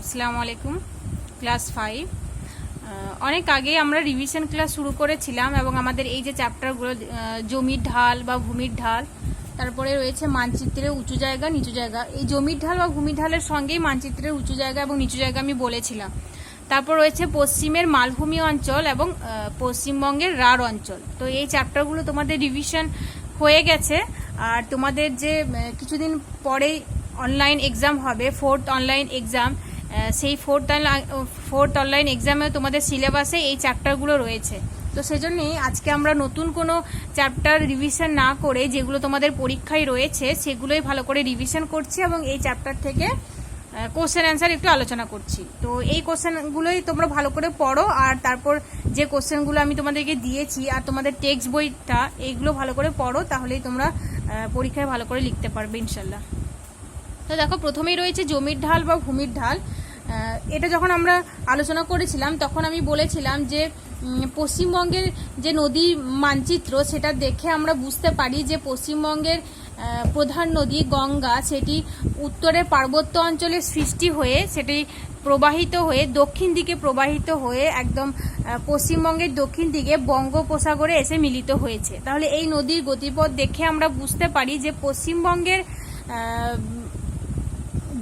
আসসালামু আলাইকুম। ক্লাস 5 অনেক আগে আমরা রিভিশন ক্লাস শুরু করেছিলাম এবং আমাদের এই যে চ্যাপ্টারগুলো জমির ঢাল বা ভূমির ঢাল, তারপরে রয়েছে মানচিত্রের উঁচু জায়গা নিচু জায়গা। এই জমির ঢাল বা ভূমির ঢালের সঙ্গেই মানচিত্রের উঁচু জায়গা এবং নিচু জায়গা আমি বলেছিলাম। তারপর রয়েছে পশ্চিমের মালভূমি অঞ্চল এবং পশ্চিমবঙ্গের রাঢ় অঞ্চল। তো এই চ্যাপ্টারগুলো তোমাদের রিভিশন হয়ে গেছে। আর তোমাদের যে কিছুদিন পরেই অনলাইন এক্সাম হবে, 4th অনলাইন এক্সাম, সেই 4th অনলাইন এক্সামে তোমাদের সিলেবাসে এই চ্যাপ্টারগুলো রয়েছে। তো সেজন্যই আজকে আমরা নতুন কোনো চ্যাপ্টার রিভিশন না করে যেগুলো তোমাদের পরীক্ষায় রয়েছে সেগুলোই ভালো করে রিভিশন করছি এবং এই চ্যাপ্টার থেকে কোশ্চেন অ্যান্সার একটু আলোচনা করছি। তো এই কোশ্চেনগুলোই তোমরা ভালো করে পড়ো, আর তারপর যে কোশ্চেনগুলো আমি তোমাদেরকে দিয়েছি আর তোমাদের টেক্সট বইটা এইগুলো ভালো করে পড়ো, তাহলেই তোমরা পরীক্ষায় ভালো করে লিখতে পারবে ইনশাল্লাহ। তো দেখো, প্রথমেই রয়েছে জমির ঢাল বা ভূমির ঢাল। এটা যখন আমরা আলোচনা করেছিলাম তখন আমি বলেছিলাম যে পশ্চিমবঙ্গের যে নদীর মানচিত্র সেটা দেখে আমরা বুঝতে পারি যে পশ্চিমবঙ্গের প্রধান নদী গঙ্গা সেটি উত্তরে পার্বত্য অঞ্চলে সৃষ্টি হয়ে সেটি প্রবাহিত হয়ে দক্ষিণ দিকে প্রবাহিত হয়ে একদম পশ্চিমবঙ্গের দক্ষিণ দিকে বঙ্গোপসাগরে এসে মিলিত হয়েছে। তাহলে এই নদীর গতিপথ দেখে আমরা বুঝতে পারি যে পশ্চিমবঙ্গের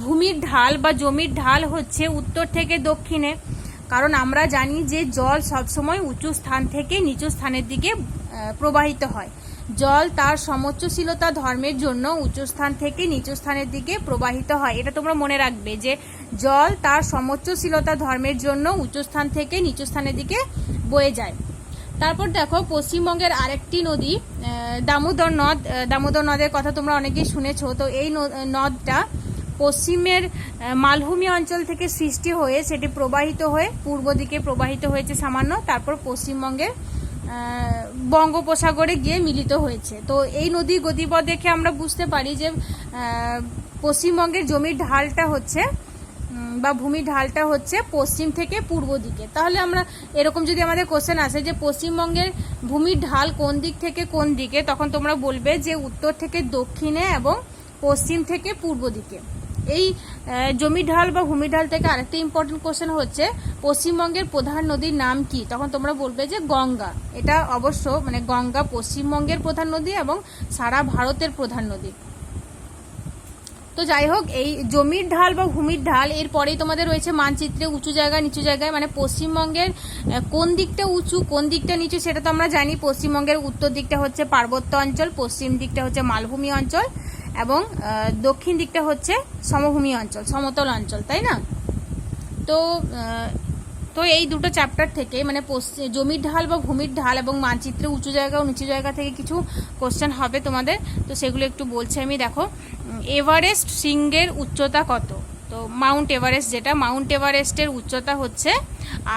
ভূমির ঢাল বা জমির ঢাল হচ্ছে উত্তর থেকে দক্ষিণে। কারণ আমরা জানি যে জল সবসময় উঁচু স্থান থেকে নিচু স্থানের দিকে প্রবাহিত হয়। জল তার সমোচ্চশীলতা ধর্মের জন্য উঁচু স্থান থেকে নিচু স্থানের দিকে প্রবাহিত হয়। এটা তোমরা মনে রাখবে যে জল তার সমোচ্চশীলতা ধর্মের জন্য উঁচু স্থান থেকে নিচু স্থানের দিকে বয়ে যায়। তারপর দেখো, পশ্চিমবঙ্গের আরেকটি নদী দামোদর নদ। দামোদর নদের কথা তোমরা অনেকেই শুনেছো। তো এই নদটা পশ্চিমের মালভূমি অঞ্চল থেকে সৃষ্টি হয়ে সেটি প্রবাহিত হয়ে পূর্ব দিকে প্রবাহিত হয়েছে সামান্য, তারপর পশ্চিমবঙ্গের বঙ্গোপসাগরে গিয়ে মিলিত হয়েছে। তো এই নদীর গতিপথ দেখে আমরা বুঝতে পারি যে পশ্চিমবঙ্গের জমির ঢালটা হচ্ছে বা ভূমির ঢালটা হচ্ছে পশ্চিম থেকে পূর্ব দিকে। তাহলে আমরা এরকম যদি আমাদের কোশ্চেন আসে যে পশ্চিমবঙ্গের ভূমির ঢাল কোন দিক থেকে কোন দিকে, তখন তোমরা বলবে যে উত্তর থেকে দক্ষিণে এবং পশ্চিম থেকে পূর্ব দিকে। এই জমির ঢাল বা ভূমির ঢাল থেকে আরেকটা ইম্পর্টেন্ট কোশ্চেন হচ্ছে পশ্চিমবঙ্গের প্রধান নদীর নাম কি, তখন তোমরা বলবে যে গঙ্গা। এটা অবশ্য গঙ্গা পশ্চিমবঙ্গের প্রধান নদী এবং সারা ভারতের প্রধান নদী। তো যাই হোক, এই জমির ঢাল বা ভূমির ঢাল এরপরেই তোমাদের রয়েছে মানচিত্রে উঁচু জায়গা নিচু জায়গায়। পশ্চিমবঙ্গের কোন দিকটা উঁচু কোন দিকটা নিচু সেটা তো আমরা জানি। পশ্চিমবঙ্গের উত্তর দিকটা হচ্ছে পার্বত্য অঞ্চল, পশ্চিম দিকটা হচ্ছে মালভূমি অঞ্চল এবং দক্ষিণ দিকটা হচ্ছে সমভূমি অঞ্চল, সমতল অঞ্চল, তাই না? তো এই দুটো চ্যাপ্টার থেকে জমির ঢাল বা ভূমির ঢাল এবং মানচিত্রে উঁচু জায়গা ও নিচু জায়গা থেকে কিছু কোশ্চেন হবে তোমাদের। তো সেগুলো একটু বলছি আমি। দেখো, এভারেস্ট শৃঙ্গের উচ্চতা কত? তো মাউন্ট এভারেস্ট, যেটা মাউন্ট এভারেস্টের উচ্চতা হচ্ছে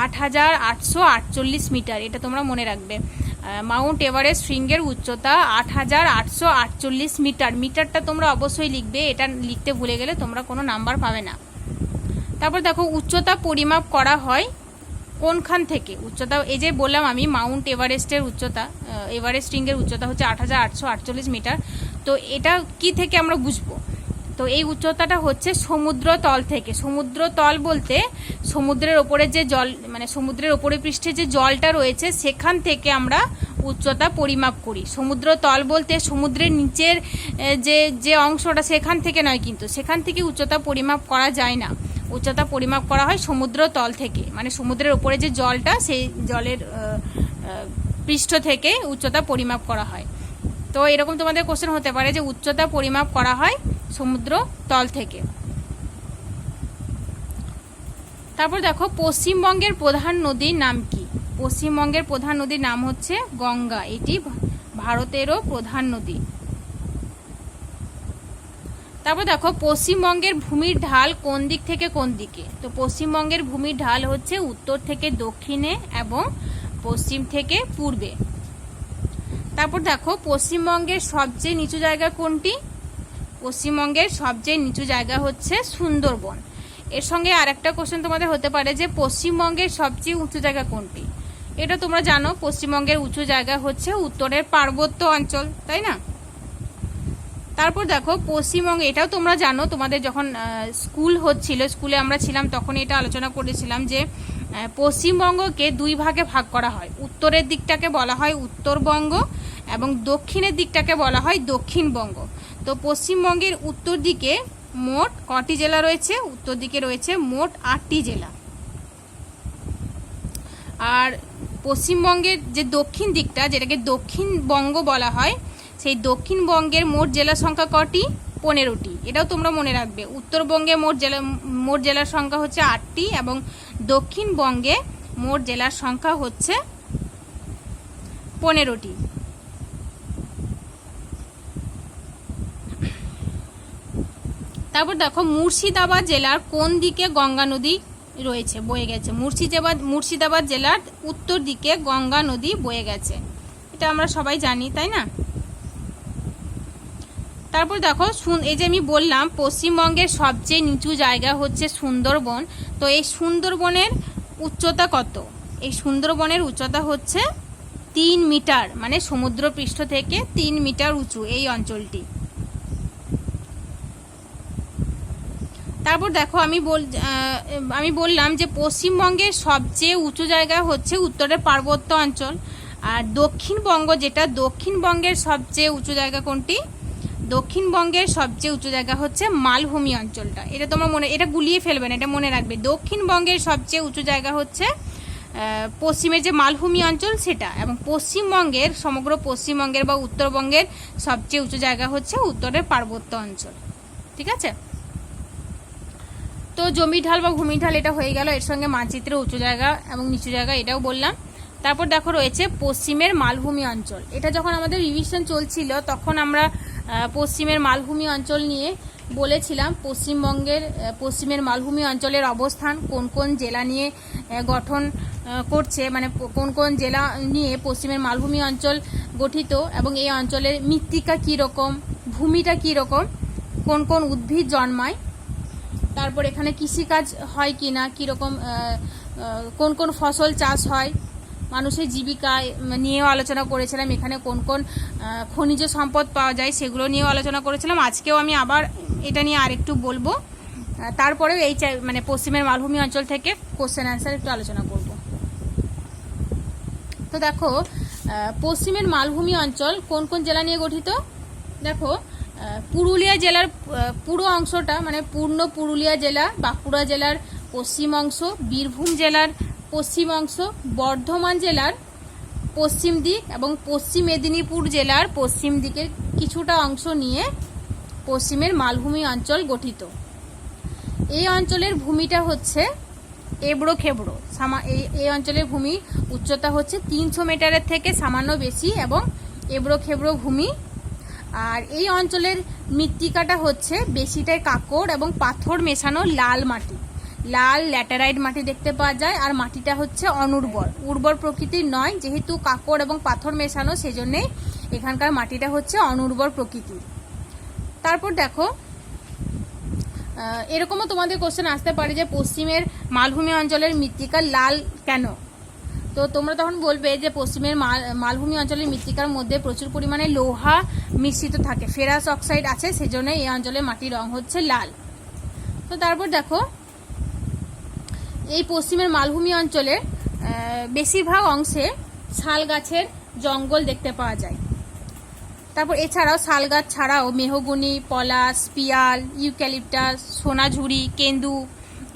8,848 মিটার। এটা তোমরা মনে রাখবে। মাউন্ট এভারেস্ট শৃঙ্গের উচ্চতা 8,848 মিটার। মিটারটা তোমরা অবশ্যই লিখবে, এটা লিখতে ভুলে গেলে তোমরা কোনো নাম্বার পাবে না। তারপর দেখো, উচ্চতা পরিমাপ করা হয় কোনখান থেকে? উচ্চতা এই যে বললাম আমি, মাউন্ট এভারেস্টের উচ্চতা, এভারেস্ট শৃঙ্গের উচ্চতা হচ্ছে 8,848 মিটার। তো এটা কি থেকে আমরা বুঝবো? তো এই উচ্চতাটা হচ্ছে সমুদ্র তল থেকে। সমুদ্র তল বলতে সমুদ্রের ওপরে যে জল, সমুদ্রের ওপরে পৃষ্ঠে যে জলটা রয়েছে সেখান থেকে আমরা উচ্চতা পরিমাপ করি। সমুদ্র তল বলতে সমুদ্রের নিচের যে অংশটা সেখান থেকে নয়, কিন্তু সেখান থেকে উচ্চতা পরিমাপ করা যায় না। উচ্চতা পরিমাপ করা হয় সমুদ্র তল থেকে, সমুদ্রের ওপরে যে জলটা সেই জলের পৃষ্ঠ থেকে উচ্চতা পরিমাপ করা হয়। তো এরকম তোমাদের কোশ্চেন হতে পারে যে উচ্চতা পরিমাপ করা হয় সমুদ্র তল থেকে। তারপর দেখো, পশ্চিমবঙ্গের প্রধান নদীর নাম কি? পশ্চিমবঙ্গের প্রধান নদীর নাম হচ্ছে গঙ্গা। এটি ভারতেরও প্রধান নদী। তারপর দেখো, পশ্চিমবঙ্গের ভূমির ঢাল কোন দিক থেকে কোন দিকে? তো পশ্চিমবঙ্গের ভূমির ঢাল হচ্ছে উত্তর থেকে দক্ষিণে এবং পশ্চিম থেকে পূর্বে। তারপর দেখো, পশ্চিমবঙ্গের সবচেয়ে নিচু জায়গা কোনটি? পশ্চিমবঙ্গের সবচেয়ে নিচু জায়গা হচ্ছে সুন্দরবন। এর সঙ্গে আরেকটা কোশ্চেন তোমাদের হতে পারে যে পশ্চিমবঙ্গের সবচেয়ে উঁচু জায়গা কোনটি? এটা তোমরা জানো, পশ্চিমবঙ্গের উঁচু জায়গা হচ্ছে উত্তরের পার্বত্য অঞ্চল, তাই না? তারপর দেখো পশ্চিমবঙ্গে, এটাও তোমরা জানো, তোমাদের যখন স্কুল হচ্ছিল, স্কুলে আমরা ছিলাম তখন এটা আলোচনা করেছিলাম যে পশ্চিমবঙ্গকে দুই ভাগে ভাগ করা হয়। উত্তরের দিকটাকে বলা হয় উত্তরবঙ্গ এবং দক্ষিণের দিকটাকে বলা হয় দক্ষিণবঙ্গ। তো পশ্চিমবঙ্গের উত্তর দিকে মোট কটি জেলা রয়েছে? উত্তর দিকে রয়েছে মোট 8টি জেলা। আর পশ্চিমবঙ্গের যে দক্ষিণ দিকটা, যেটাকে দক্ষিণবঙ্গ বলা হয়, সেই দক্ষিণবঙ্গের মোট জেলা সংখ্যা কটি? 15টি। এটাও তোমরা মনে রাখবে। উত্তরবঙ্গে মোট জেলার সংখ্যা হচ্ছে 8টি এবং দক্ষিণবঙ্গে মোট জেলার সংখ্যা হচ্ছে 15টি। তারপর দেখো মুর্শিদাবাদ জেলার কোন দিকে গঙ্গা নদী রয়েছে, বয়ে গেছে? মুর্শিদাবাদ জেলার উত্তর দিকে গঙ্গা নদী বয়ে গেছে, এটা আমরা সবাই জানি, তাই না? তারপর দেখো এই যে আমি বললাম পশ্চিমবঙ্গের সবচেয়ে নিচু জায়গা হচ্ছে সুন্দরবন। তো এই সুন্দরবনের উচ্চতা কত? এই সুন্দরবনের উচ্চতা হচ্ছে 3 মিটার, মানে সমুদ্রপৃষ্ঠ থেকে 3 মিটার উঁচু এই অঞ্চলটি। তারপর দেখো আমি বললাম যে পশ্চিমবঙ্গের সবচেয়ে উঁচু জায়গা হচ্ছে উত্তরের পার্বত্য অঞ্চল। আর দক্ষিণবঙ্গ, যেটা দক্ষিণবঙ্গের সবচেয়ে উঁচু জায়গা কোনটি? দক্ষিণবঙ্গের সবচেয়ে উঁচু জায়গা হচ্ছে মালভূমি অঞ্চলটা। এটা তোমরা এটা গুলিয়ে ফেলবে না, এটা মনে রাখবে। দক্ষিণবঙ্গের সবচেয়ে উঁচু জায়গা হচ্ছে পশ্চিমের যে মালভূমি অঞ্চল সেটা, এবং পশ্চিমবঙ্গের, সমগ্র পশ্চিমবঙ্গের বা উত্তরবঙ্গের সবচেয়ে উঁচু জায়গা হচ্ছে উত্তরের পার্বত্য অঞ্চল। ঠিক আছে? তো জমি ঢাল বা ভূমি ঢাল এটা হয়ে গেল, এর সঙ্গে মানচিত্রে উঁচু জায়গা এবং নিচু জায়গা এটাও বললাম। তারপর দেখো রয়েছে পশ্চিমের মালভূমি অঞ্চল। এটা যখন আমাদের রিভিশন চলছিল তখন আমরা পশ্চিমের মালভূমি অঞ্চল নিয়ে বলেছিলাম পশ্চিমের মালভূমি অঞ্চলের অবস্থান কোন কোন জেলা নিয়ে গঠন করছে, মানে কোন কোন জেলা নিয়ে পশ্চিমের মালভূমি অঞ্চল গঠিত, এবং এই অঞ্চলের মৃত্তিকা কীরকম, ভূমিটা কীরকম, কোন কোন উদ্ভিদ জন্মায়, তারপর এখানে কৃষিকাজ হয় কি না, কীরকম, কোন কোন ফসল চাষ হয়, মানুষের জীবিকা নিয়েও আলোচনা করেছিলাম। এখানে কোন কোন খনিজ সম্পদ পাওয়া যায় সেগুলো নিয়েও আলোচনা করেছিলাম। আজকেও আমি আবার এটা নিয়ে আরেকটু বলবো। তারপরেও এই মানে পশ্চিমের মালভূমি অঞ্চল থেকে কোশ্চেন অ্যান্সার একটু আলোচনা করব। তো দেখো পশ্চিমের মালভূমি অঞ্চল কোন কোন জেলা নিয়ে গঠিত? দেখো পুরুলিয়া জেলার পুরো অংশটা, মানে পূর্ণ পুরুলিয়া জেলা, বাঁকুড়া জেলার পশ্চিম অংশ, বীরভূম জেলার পশ্চিম অংশ, বর্ধমান জেলার পশ্চিম দিক এবং পশ্চিম মেদিনীপুর জেলার পশ্চিম দিকের কিছুটা অংশ নিয়ে পশ্চিমের মালভূমি অঞ্চল গঠিত। এই অঞ্চলের ভূমিটা হচ্ছে এবড়ো খেবড়ো। এই অঞ্চলের ভূমি উচ্চতা হচ্ছে 300 মিটারের থেকে সামান্য বেশি এবং এবড়ো খেবড়ো ভূমি। আর এই অঞ্চলের মৃত্তিকাটা হচ্ছে বেশিটাই কাঁকড় এবং পাথর মেশানো লাল মাটি, লাল ল্যাটেরাইট মাটি দেখতে পাওয়া যায়। আর মাটিটা হচ্ছে উর্বর প্রকৃতির নয়, যেহেতু কাঁকড় এবং পাথর মেশানো সেজন্যে এখানকার মাটিটা হচ্ছে অনুর্বর প্রকৃতির। তারপর দেখো এরকমও তোমাদের কোশ্চেন আসতে পারে যে পশ্চিমের মালভূমি অঞ্চলের মৃত্তিকা লাল কেন? তো তোমরা তখন বলবে যে পশ্চিমের মালভূমি অঞ্চলের মৃত্তিকার মধ্যে প্রচুর পরিমাণে লোহা মিশ্রিত থাকে, ফেরাস অক্সাইড আছে, সেজন্য এই অঞ্চলের মাটির রং হচ্ছে লাল। তো তারপর দেখো এই পশ্চিমের মালভূমি অঞ্চলের বেশিরভাগ অংশে শাল গাছের জঙ্গল দেখতে পাওয়া যায়। তারপর এছাড়াও শাল গাছ ছাড়াও মেহগনি, পলাশ, পিয়াল, ইউক্যালিপটাস, সোনাঝুরি, কেন্দু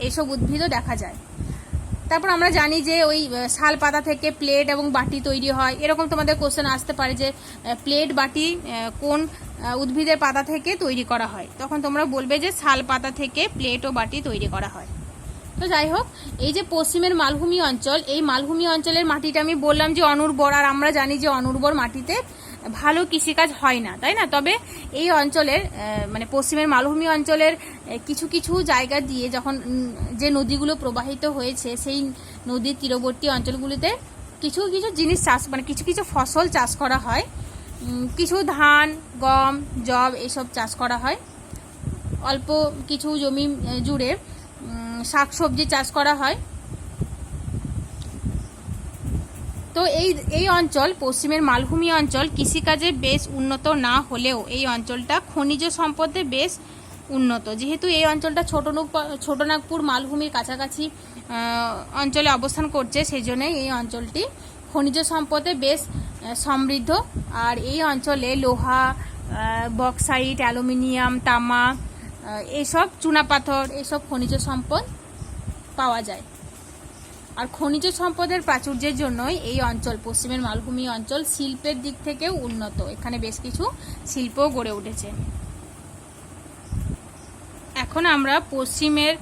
এইসব উদ্ভিদও দেখা যায়। তারপর আমরা জানি যে ওই শাল পাতা থেকে প্লেট এবং বাটি তৈরি হয়। এরকম তোমাদের কোশ্চেন আসতে পারে যে প্লেট বাটি কোন উদ্ভিদের পাতা থেকে তৈরি করা হয়, তখন তোমরা বলবে যে শাল পাতা থেকে প্লেট ও বাটি তৈরি করা হয়। তো যাই হোক, এই যে পশ্চিমের মালভূমি অঞ্চল, এই মালভূমি অঞ্চলের মাটিটা আমি বললাম যে অনুর্বর, আর আমরা জানি যে অনুর্বর মাটিতে ভালো কৃষিকাজ হয় না, তাই না? তবে এই অঞ্চলের মানে পশ্চিমের মালভূমি অঞ্চলের কিছু কিছু জায়গা দিয়ে যখন যে নদীগুলো প্রবাহিত হয়েছে, সেই নদীর তীরবর্তী অঞ্চলগুলিতে কিছু কিছু জিনিস চাষ, মানে কিছু কিছু ফসল চাষ করা হয়। কিছু ধান, গম, যব এইসব চাষ করা হয়। অল্প কিছু জমি জুড়ে শাকসবজি চাষ করা হয়। তো এই অঞ্চল, পশ্চিমের মালভূমি অঞ্চল কৃষিকাজে বেশ উন্নত না হলেও এই অঞ্চলটা খনিজ সম্পদে বেশ উন্নত। যেহেতু এই অঞ্চলটা ছোটনাগপুর মালভূমির কাছাকাছি অঞ্চলে অবস্থান করছে, সেই জন্যই এই অঞ্চলটি খনিজ সম্পদে বেশ সমৃদ্ধ। আর এই অঞ্চলে লোহা, বক্সাইট, অ্যালুমিনিয়াম, তামা, এইসব চুনাপাথর, এইসব খনিজ সম্পদ পাওয়া যায়। আর খনিজ সম্পদের প্রাচুর্যের জন্যই এই অঞ্চল, পশ্চিমের মালভূমি অঞ্চল, শিল্পের দিক থেকেও উন্নত। এখানে বেশ কিছু শিল্পও গড়ে উঠেছে। এখন আমরা পশ্চিমের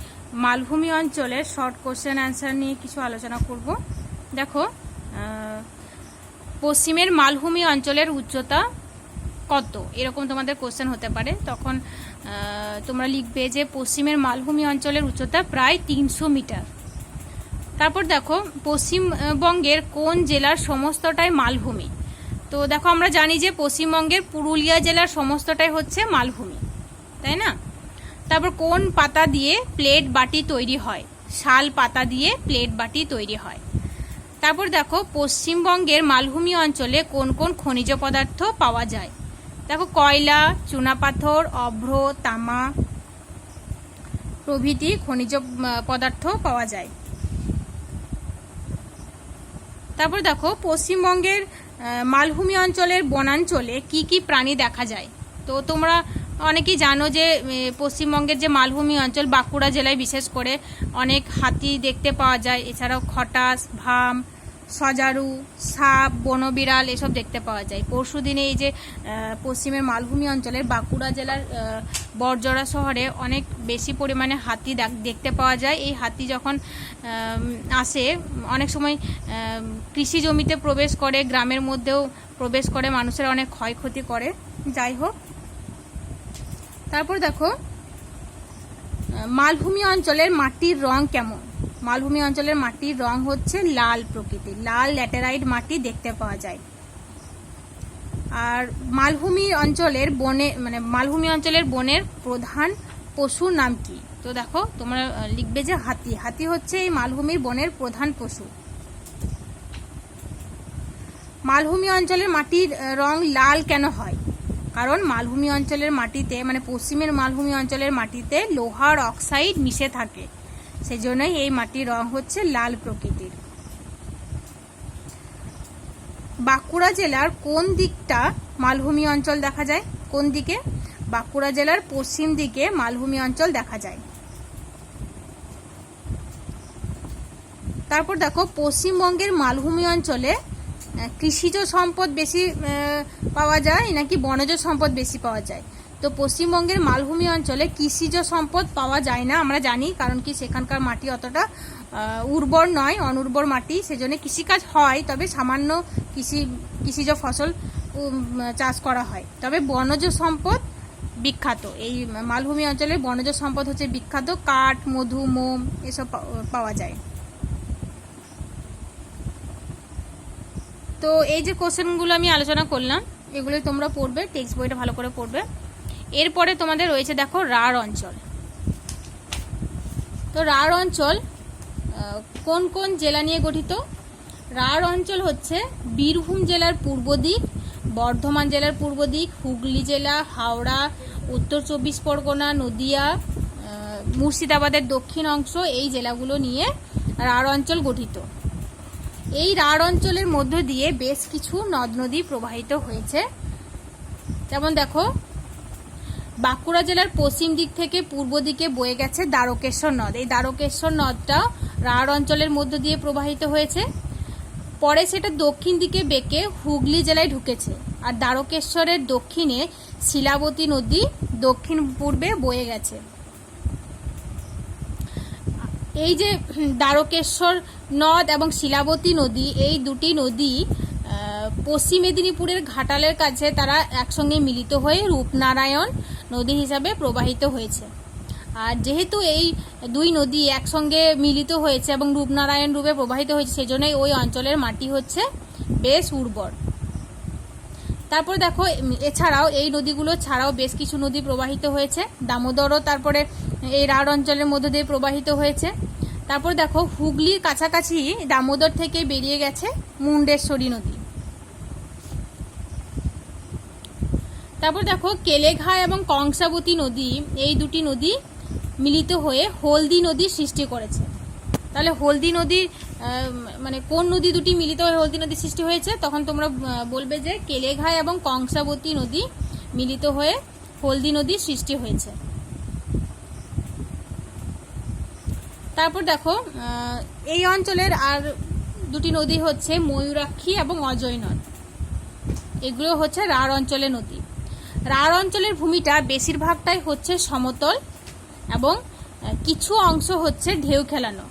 মালভূমি অঞ্চলের শর্ট কোশ্চেন অ্যান্সার নিয়ে কিছু আলোচনা করব। দেখো, পশ্চিমের মালভূমি অঞ্চলের উচ্চতা কত, এরকম তোমাদের কোশ্চেন হতে পারে। তখন তোমরা লিখবে যে পশ্চিমের মালভূমি অঞ্চলের উচ্চতা প্রায় 300 মিটার। তারপর দেখো, পশ্চিমবঙ্গের কোন জেলার সমস্তটাই মালভূমি। তো দেখো, আমরা জানি যে পশ্চিমবঙ্গের পুরুলিয়া জেলার সমস্তটাই হচ্ছে মালভূমি, তাই না? তারপর কোন পাতা দিয়ে প্লেট বাটি তৈরি হয়? শাল পাতা দিয়ে প্লেট বাটি তৈরি হয়। তারপর দেখো, পশ্চিমবঙ্গের মালভূমি অঞ্চলে কোন কোন খনিজ পদার্থ পাওয়া যায়? দেখো, কয়লা, চুনাপাথর, অভ্র, তামা প্রভৃতি খনিজ পদার্থ পাওয়া যায়। তারপর দেখো, পশ্চিমবঙ্গের মালভূমি অঞ্চলের বনাঞ্চলে কি কি প্রাণী দেখা যায়? তো তোমরা অনেকেই জানো যে পশ্চিমবঙ্গের যে মালভূমি অঞ্চল, বাঁকুড়া জেলায় বিশেষ করে অনেক হাতি দেখতে পাওয়া যায়। এছাড়াও খটাস, ভাম, সজারু, সাপ, বনবিড়াল এসব দেখতে পাওয়া যায়। পরশুদিনে এই যে পশ্চিমের মালভূমি অঞ্চলের বাঁকুড়া জেলার বড়জোড়া শহরে অনেক বেশি পরিমাণে হাতি দেখতে পাওয়া যায়। এই হাতি যখন আসে, অনেক সময় কৃষি জমিতে প্রবেশ করে, গ্রামের মধ্যেও প্রবেশ করে, মানুষের অনেক ক্ষয়ক্ষতি করে। যাই হোক, তারপর দেখো, মালভূমি অঞ্চলের মাটির রং কেমন? মালভূমি অঞ্চলের মাটির রং হচ্ছে লাল প্রকৃতির, লাল ল্যাটেরাইট মাটি দেখতে পাওয়া যায়। আর মালভূমি অঞ্চলের মালভূমি অঞ্চলের বনের প্রধান পশুর নাম কি? তো দেখো, তোমরা লিখবে যে হাতি। হাতি হচ্ছে এই মালভূমির বনের প্রধান পশু। মালভূমি অঞ্চলের মাটির রং লাল কেন হয়? কারণ মালভূমি অঞ্চলের মাটিতে, পশ্চিমের মালভূমি অঞ্চলের মাটিতে লোহার অক্সাইড মিশে থাকে, সেজন্যই এই মাটির রং হচ্ছে লাল প্রকৃতির। বাঁকুড়া জেলার কোন দিকটা মালভূমি অঞ্চল দেখা যায়? কোন দিকে? বাঁকুড়া জেলার পশ্চিম দিকে মালভূমি অঞ্চল দেখা যায়। তারপর দেখো, পশ্চিমবঙ্গের মালভূমি অঞ্চলে কৃষিজ সম্পদ বেশি পাওয়া যায় নাকি বনজ সম্পদ বেশি পাওয়া যায়? তো পশ্চিমবঙ্গের মালভূমি অঞ্চলে কৃষিজ সম্পদ পাওয়া যায় না, আমরা জানি। কারণ কি, সেখানকার মাটি অতটা উর্বর নয়, অনুর্বর মাটি, সেজন্য কৃষিকাজ হয়, তবে সামান্য কৃষিজ ফসল চাষ করা হয়। তবে বনজ সম্পদ বিখ্যাত, এই মালভূমি অঞ্চলে বনজ সম্পদ হচ্ছে বিখ্যাত। কাঠ, মধু, মোম এসব পাওয়া যায়। তো এই যে কোশ্চেনগুলো আমি আলোচনা করলাম, এগুলো তোমরা পড়বে, টেক্সট বইটা ভালো করে পড়বে। এরপরে তোমাদের রয়েছে দেখো রাঢ় অঞ্চল। তো রাঢ় অঞ্চল কোন কোন জেলা নিয়ে গঠিত? রাঢ় অঞ্চল হচ্ছে বীরভূম জেলার পূর্ব দিক, বর্ধমান জেলার পূর্ব দিক, হুগলি জেলা, হাওড়া, উত্তর 24 পরগনা, নদিয়া, মুর্শিদাবাদের দক্ষিণ অংশ, এই জেলাগুলো নিয়ে রাঢ় অঞ্চল গঠিত। এই রাঢ় অঞ্চলের মধ্য দিয়ে বেশ কিছু নদ নদী প্রবাহিত হয়েছে। যেমন দেখো, বাঁকুড়া জেলার পশ্চিম দিক থেকে পূর্ব দিকে বয়ে গেছে দ্বারকেশ্বর নদ। এই দ্বারকেশ্বর নদটা রাঢ় অঞ্চলের মধ্য দিয়ে প্রবাহিত হয়েছে। পরে সেটা দক্ষিণ দিকে বেঁকে হুগলি জেলায় ঢুকেছে। আর দ্বারকেশ্বরের দক্ষিণে শিলাবতী নদী দক্ষিণ পূর্বে বয়ে গেছে। এই যে দ্বারকেশ্বর নদ এবং শিলাবতী নদী, এই দুটি নদী পশ্চিম মেদিনীপুরের ঘাটালের কাছে তারা একসঙ্গে মিলিত হয়ে রূপনারায়ণ নদী হিসাবে প্রবাহিত হয়েছে। আর যেহেতু এই দুই নদী একসঙ্গে মিলিত হয়েছে এবং রূপনারায়ণ রূপে প্রবাহিত হয়েছে, সেজন্যই ওই অঞ্চলের মাটি হচ্ছে বেশ উর্বর। তারপর দেখো, এছাড়াও এই নদীগুলো ছাড়াও বেশ কিছু নদী প্রবাহিত হয়েছে। দামোদরও তারপরে এই রাঢ় অঞ্চলের মধ্য দিয়ে প্রবাহিত হয়েছে। তারপর দেখো হুগলির কাছাকাছি দামোদর থেকে বেরিয়ে গেছে মুন্ডেশ্বরী নদী। তারপর দেখো কেলেঘাই এবং কংসাবতী নদী, এই দুটি নদী মিলিত হয়ে হলদি নদীর সৃষ্টি করেছে। তাহলে হলদি নদীর মানে কোন নদী দুটি মিলিত হয়ে হলদি নদীর সৃষ্টি হয়েছে, তখন তোমরা বলবে যে কেলেঘাই এবং কংসাবতী নদী মিলিত হয়ে হলদি নদীর সৃষ্টি হয়েছে। তারপর দেখো এই অঞ্চলের আর দুটি নদী হচ্ছে ময়ূরাক্ষী এবং অজয় নদ। এগুলো হচ্ছে রাঢ় অঞ্চলের নদী। রাঢ় অঞ্চলের ভূমিটা বেশিরভাগটাই হচ্ছে সমতল এবং কিছু অংশ হচ্ছে ঢেউ খেলানো।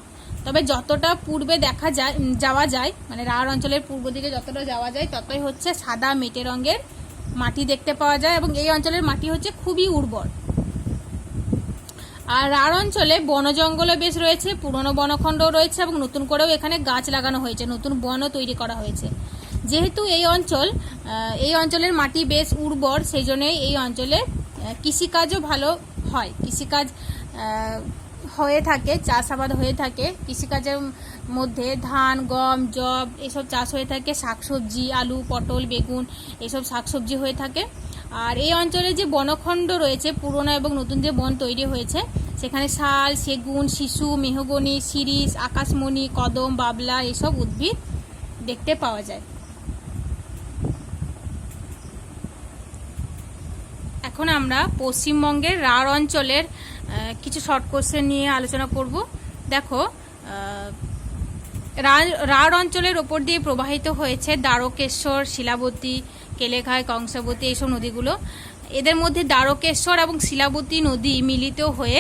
তবে যতটা পূর্বে যাওয়া যায়, মানে রাঢ় অঞ্চলের পূর্ব দিকে যতটা যাওয়া যায় ততই হচ্ছে সাদা মেটে রঙের মাটি দেখতে পাওয়া যায় এবং এই অঞ্চলের মাটি হচ্ছে খুবই উর্বর। আর রাঢ় অঞ্চলে বন জঙ্গলও বেশ রয়েছে, পুরনো বনখণ্ডও রয়েছে এবং নতুন করেও এখানে গাছ লাগানো হয়েছে, নতুন বনও তৈরি করা হয়েছে। যেহেতু এই অঞ্চলের মাটি বেশ উর্বর, সেই জন্যই এই অঞ্চলে কৃষিকাজও ভালো হয়, কৃষিকাজ হয়ে থাকে, চাষাবাদ হয়ে থাকে। কৃষিকাজের মধ্যে ধান, গম, যব এসব চাষ হয়ে থাকে, শাকসবজি, আলু, পটল, বেগুন এসব শাকসবজি হয়ে থাকে। আর এই অঞ্চলে যে বনখণ্ড রয়েছে, পুরনো এবং নতুন যে বন তৈরি হয়েছে, সেখানে শাল, সেগুন, শিশু, মেহগনি, শিরীষ, আকাশমণি, কদম, বাবলা এসব উদ্ভিদ দেখতে পাওয়া যায়। এখন আমরা পশ্চিমবঙ্গের রাঢ় অঞ্চলের কিছু শর্ট কোশ্চেন নিয়ে আলোচনা করব। দেখো রাঢ় অঞ্চলের ওপর দিয়ে প্রবাহিত হয়েছে দ্বারকেশ্বর, শিলাবতী, কেলেঘাই, কংসাবতী এইসব নদীগুলো। এদের মধ্যে দ্বারকেশ্বর এবং শিলাবতী নদী মিলিত হয়ে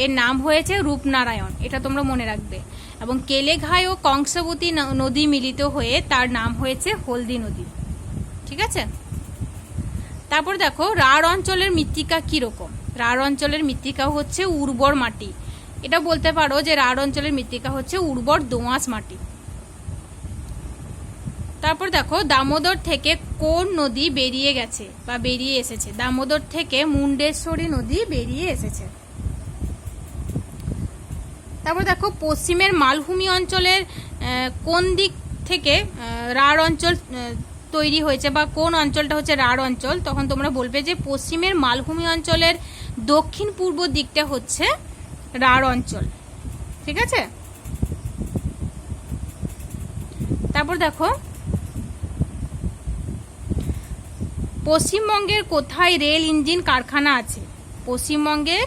এর নাম হয়েছে রূপনারায়ণ, এটা তোমরা মনে রাখবে। এবং কেলেঘাই ও কংসাবতী নদী মিলিত হয়ে তার নাম হয়েছে হলদি নদী। ঠিক আছে। তারপর দেখো রাঢ় অঞ্চলের মৃত্তিকা কিরকম। রাঢ় অঞ্চলের মৃত্তিকা হচ্ছে উর্বর মাটি, এটা বলতে পারো যে রাঢ় অঞ্চলের মৃত্তিকা হচ্ছে উর্বর দোআঁশ মাটি। তারপর দেখো দামোদর থেকে কোন নদী বেরিয়ে গেছে বা বেরিয়ে এসেছে। দামোদর থেকে মুন্ডেশ্বরী নদী বেরিয়ে এসেছে। তারপর দেখো পশ্চিমের মালভূমি অঞ্চলের কোন দিক থেকে রাঢ় অঞ্চল তৈরি হয়েছে বা কোন অঞ্চলটা হচ্ছে রাঢ় অঞ্চল, তখন তোমরা বলবে যে পশ্চিমের মালভূমি অঞ্চলের দক্ষিণ পূর্ব দিকটা হচ্ছে রাঢ় অঞ্চল। ঠিক আছে। তারপর দেখো পশ্চিমবঙ্গের কোথায় রেল ইঞ্জিন কারখানা আছে। পশ্চিমবঙ্গের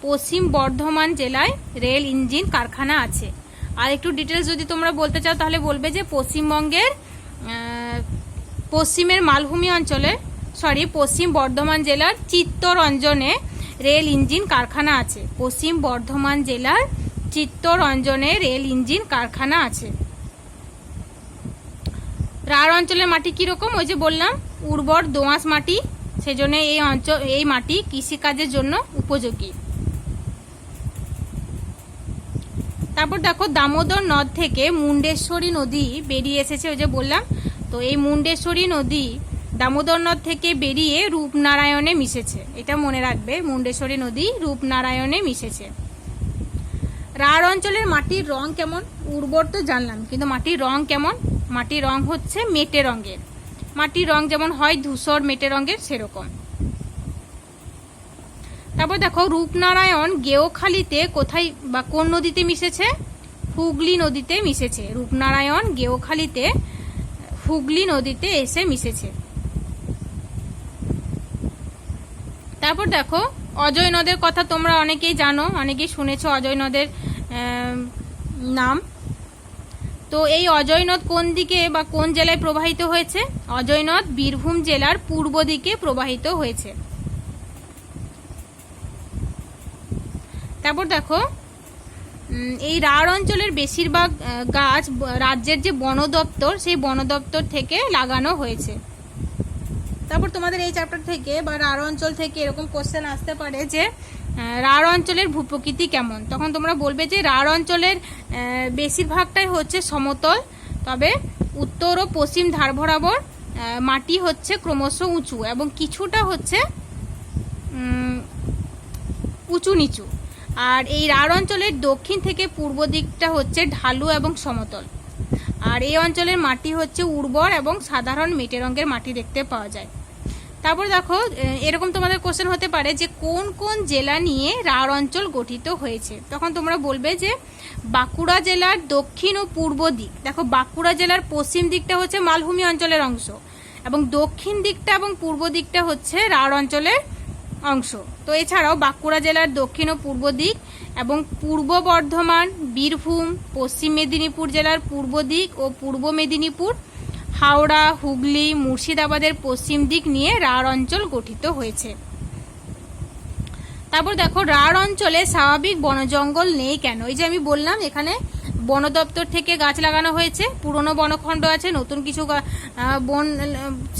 পশ্চিম বর্ধমান জেলায় রেল ইঞ্জিন কারখানা আছে। আর একটু ডিটেলস যদি তোমরা বলতে চাও তাহলে বলবে যে পশ্চিমবঙ্গের পশ্চিমের মালভূমি অঞ্চলে পশ্চিম বর্ধমান জেলার চিত্তরঞ্জনে রেল ইঞ্জিন কারখানা আছে। পশ্চিম বর্ধমান জেলার চিত্তরঞ্জনে রেল ইঞ্জিন কারখানা আছে। রাঢ় অঞ্চলের মাটি কিরকম, ওই যে বললাম উর্বর দোআঁশ মাটি, সেজন্য এই মাটি কৃষিকাজের জন্য উপযোগী। তারপর দেখো দামোদর নদ থেকে মুন্ডেশ্বরী নদী বেরিয়ে এসেছে, ওই যে বললাম। তো এই মুন্ডেশ্বরী নদী দামোদর নদ থেকে বেরিয়ে রূপনারায়ণে মিশেছে, এটা মনে রাখবে, মুন্ডেশ্বরী নদী রূপনারায়ণে মিশেছে। রাঢ় অঞ্চলের মাটির রং কেমন, উর্বর তো জানলাম, কিন্তু মাটির রং কেমন। মাটির রং হচ্ছে মেটে রঙের, মাটির রং যেমন হয় ধূসর মেটে রঙের সেরকম। তারপর দেখো রূপনারায়ণ গেওখালিতে কোথায় বা কোন নদীতে মিশেছে, হুগলি নদীতে মিশেছে। রূপনারায়ণ গেওখালিতে হুগলি নদীতে এসে মিশেছে। তারপর দেখো অজয় নদের কথা তোমরা অনেকেই জানো, অনেকেই শুনেছো অজয় নদের নাম। তো এই অজয় নদ কোন দিকে বা কোন জেলায় প্রবাহিত হয়েছে। অজয় নদ বীরভূম জেলার পূর্ব দিকে প্রবাহিত হয়েছে। তারপর দেখো এই রাঢ় অঞ্চলের বেশিরভাগ গাছ রাজ্যের যে বন দপ্তর, সেই বন দপ্তর থেকে লাগানো হয়েছে। তারপর তোমাদের এই চ্যাপ্টার থেকে বা রাঢ় অঞ্চল থেকে এরকম কোশ্চেন আসতে পারে যে রাঢ় অঞ্চলের ভূপ্রকৃতি কেমন, তখন তোমরা বলবে যে রাঢ় অঞ্চলের বেশিরভাগটাই হচ্ছে সমতল, তবে উত্তর ও পশ্চিম ধার বরাবর মাটি হচ্ছে ক্রমশ উঁচু এবং কিছুটা হচ্ছে উঁচু নিচু। আর এই রাঢ় অঞ্চলের দক্ষিণ থেকে পূর্ব দিকটা হচ্ছে ঢালু এবং সমতল। আর এই অঞ্চলের মাটি হচ্ছে উর্বর এবং সাধারণ মেটে রঙের মাটি দেখতে পাওয়া যায়। তারপর দেখো এরকম তোমাদের কোশ্চেন হতে পারে যে কোন কোন জেলা নিয়ে রাঢ় অঞ্চল গঠিত হয়েছে। তখন তোমরা বলবে যে বাঁকুড়া জেলার দক্ষিণ ও পূর্ব দিক। দেখো বাঁকুড়া জেলার পশ্চিম দিকটা হচ্ছে মালভূমি অঞ্চলের অংশ এবং দক্ষিণ দিকটা এবং পূর্ব দিকটা হচ্ছে রাঢ় অঞ্চলের অংশ। তো এছাড়াও বাঁকুড়া জেলার দক্ষিণ ও পূর্ব দিক এবং পূর্ব বর্ধমান, বীরভূম, পশ্চিম মেদিনীপুর জেলার পূর্ব দিক ও পূর্ব মেদিনীপুর, হাওড়া, হুগলি, মুর্শিদাবাদের পশ্চিম দিক নিয়ে রাঢ় অঞ্চল গঠিত হয়েছে। তারপর দেখো রাঢ় অঞ্চলে স্বাভাবিক বনজঙ্গল নেই কেন। এই যে আমি বললাম এখানে বন দপ্তর থেকে গাছ লাগানো হয়েছে, পুরনো বনখণ্ড আছে, নতুন কিছু বন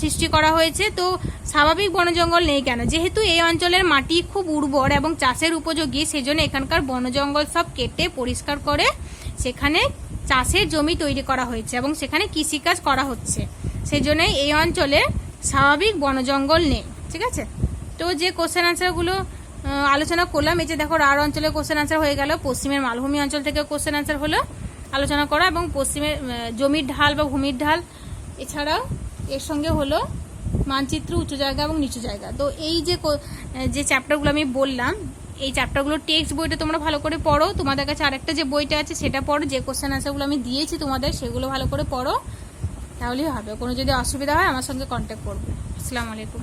সৃষ্টি করা হয়েছে। তো স্বাভাবিক বনজঙ্গল নেই কেন, যেহেতু এই অঞ্চলের মাটি খুব উর্বর এবং চাষের উপযোগী, সেজন্য এখানকার বনজঙ্গল সব কেটে পরিষ্কার করে সেখানে চাষের জমি তৈরি করা হয়েছে এবং সেখানে কৃষিকাজ করা হচ্ছে। সেই জন্যই এই অঞ্চলে স্বাভাবিক বনজঙ্গল নেই। ঠিক আছে, তো যে কোশ্চেন আনসারগুলো আলোচনা করলাম, এই যে দেখো রাঢ় অঞ্চলের কোশ্চেন আনসার হয়ে গেল, পশ্চিমের মালভূমি অঞ্চল থেকে কোশ্চেন আনসার হলো আলোচনা করা, এবং পশ্চিমের জমির ঢাল বা ভূমির ঢাল, এছাড়াও এর সঙ্গে হলো মানচিত্র উঁচু জায়গা এবং নিচু জায়গা। তো এই যে চ্যাপ্টারগুলো আমি বললাম, এই চ্যাপ্টারগুলো টেক্সট বইটা তোমরা ভালো করে পড়ো। তোমাদের কাছে আরেকটা যে বইটা আছে সেটা পড়ো, যে কোশ্চেন আনসারগুলো আমি দিয়েছি তোমাদের সেগুলো ভালো করে পড়ো, তাহলেই হবে। কোনো যদি অসুবিধা হয় আমার সঙ্গে কন্ট্যাক্ট করবে। আসসালামু আলাইকুম।